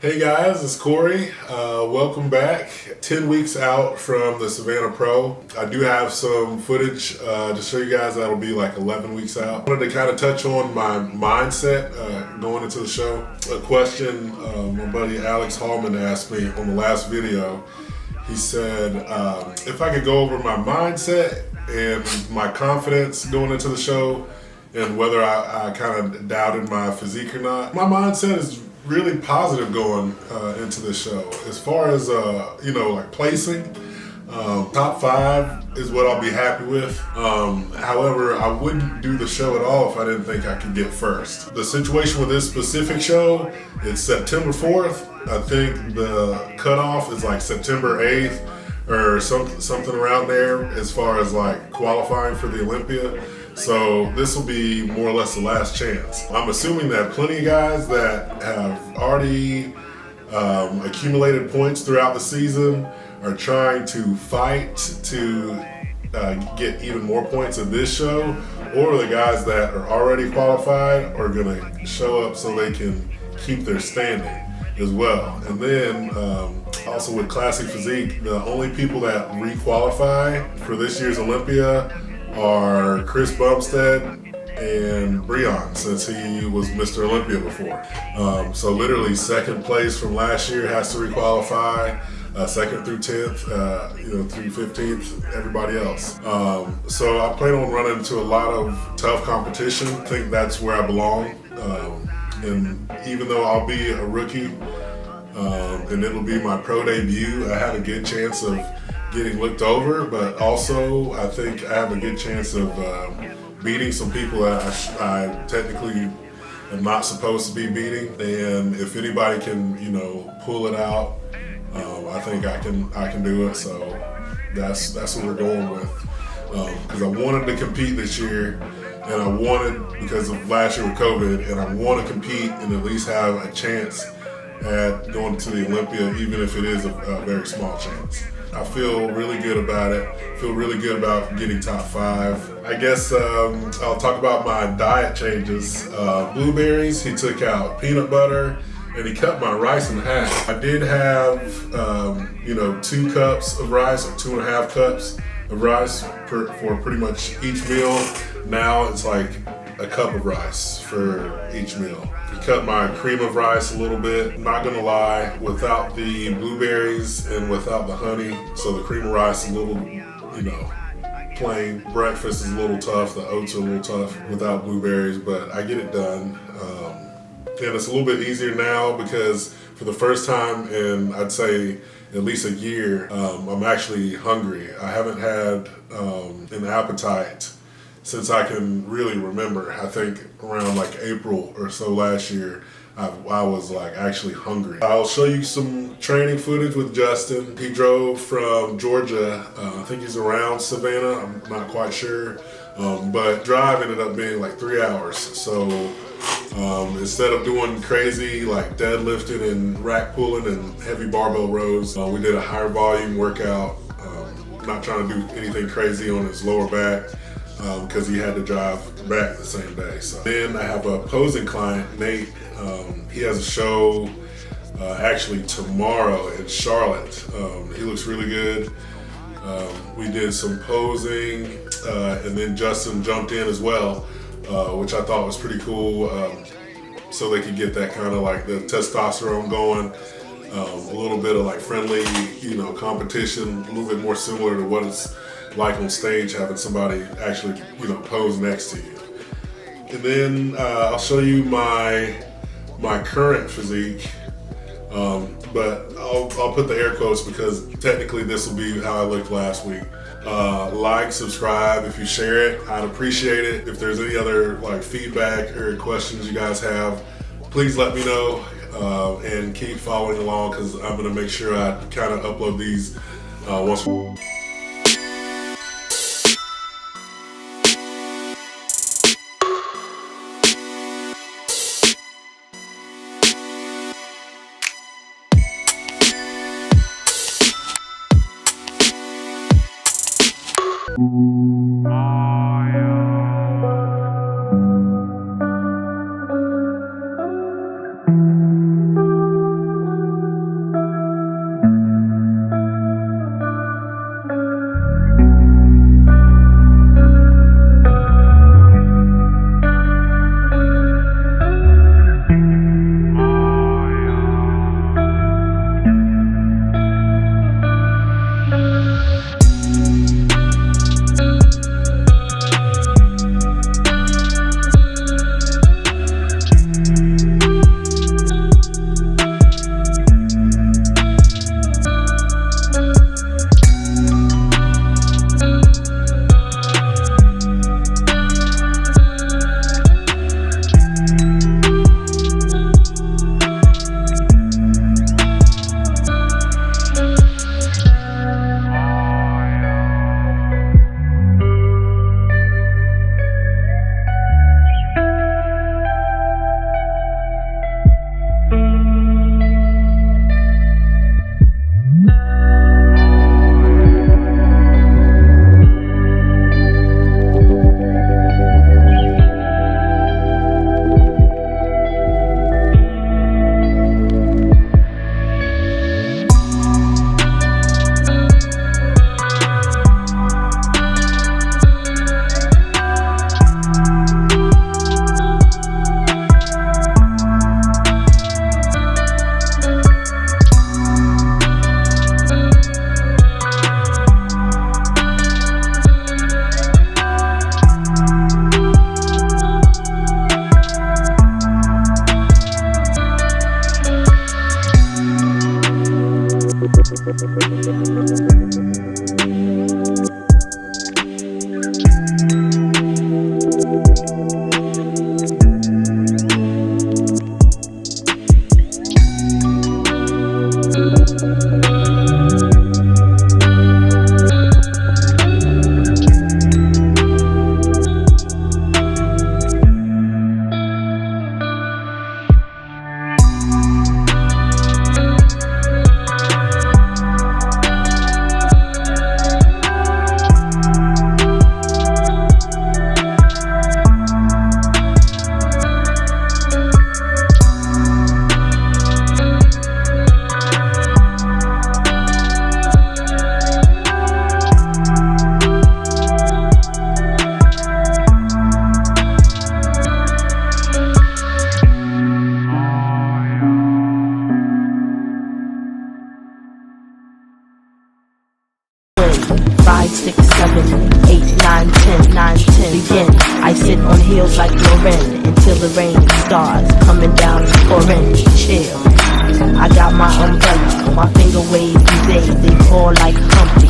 Hey guys, it's Corey. Welcome back. 10 weeks out from the Savannah Pro. I do have some footage to show you guys that'll be like 11 weeks out. I wanted to kind of touch on my mindset going into the show. A question my buddy Alex Hallman asked me on the last video. He said if I could go over my mindset and my confidence going into the show and whether I kind of doubted my physique or not. My mindset is really positive going into this show. As far as like placing, top 5 is what I'll be happy with. However, I wouldn't do the show at all if I didn't think I could get first. The situation with this specific show, it's September 4th. I think the cutoff is like September 8th or something around there as far as like qualifying for the Olympia. So this will be more or less the last chance. I'm assuming that plenty of guys that have already accumulated points throughout the season are trying to fight to get even more points in this show, or the guys that are already qualified are gonna show up so they can keep their standing as well. And then also with Classic Physique, the only people that re-qualify for this year's Olympia are Chris Bumstead and Breon, since he was Mr. Olympia before. So literally second place from last year has to re-qualify, second through 10th, through 15th, everybody else. So I plan on running into a lot of tough competition. I think that's where I belong. And even though I'll be a rookie, and it'll be my pro debut, I have a good chance of getting looked over, but also I think I have a good chance of beating some people that I technically am not supposed to be beating. And if anybody can, pull it out, I think I can do it. So that's what we're going with. Because I wanted to compete this year, and I wanted, because of last year with COVID, and I want to compete and at least have a chance at going to the Olympia, even if it is a very small chance. I feel really good about it. Feel really good about getting top 5. I guess I'll talk about my diet changes. Blueberries, he took out peanut butter, and he cut my rice in half. I did have 2 cups of rice, or 2.5 cups of rice for pretty much each meal. Now it's like a cup of rice for each meal. He cut my cream of rice a little bit. Not gonna lie, without the blueberries and without the honey, so the cream of rice is a little, plain. Breakfast is a little tough, the oats are a little tough without blueberries, but I get it done. And it's a little bit easier now because for the first time in, I'd say, at least a year, I'm actually hungry. I haven't had an appetite since I can really remember. I think around like April or so last year, I was like actually hungry. I'll show you some training footage with Justin. He drove from Georgia. I think he's around Savannah. I'm not quite sure. But drive ended up being like 3 hours. So instead of doing crazy like deadlifting and rack pulling and heavy barbell rows, we did a higher volume workout. Not trying to do anything crazy on his lower back, because he had to drive back the same day. So then I have a posing client, Nate. He has a show actually tomorrow in Charlotte. He looks really good. We did some posing, and then Justin jumped in as well, which I thought was pretty cool. So they could get that kind of like the testosterone going, a little bit of like friendly, competition, a little bit more similar to what it's like on stage, having somebody actually, pose next to you. And then I'll show you my current physique, but I'll put the air quotes because technically this will be how I looked last week. Like, subscribe, if you share it, I'd appreciate it. If there's any other like feedback or questions you guys have, please let me know, and keep following along, because I'm gonna make sure I kind of upload these once. Five, six, 7, 8, 9, 10, 9, 10. Begin. I sit on heels like Lauren until the rain starts coming down and pouring. Chill. I got my umbrella. My finger waves these days, they fall like Humpty,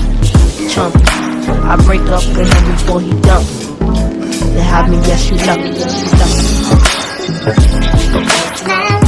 Chumpy. I break up with him before he dumps me. They have me, yes you lucky, yes you lucky.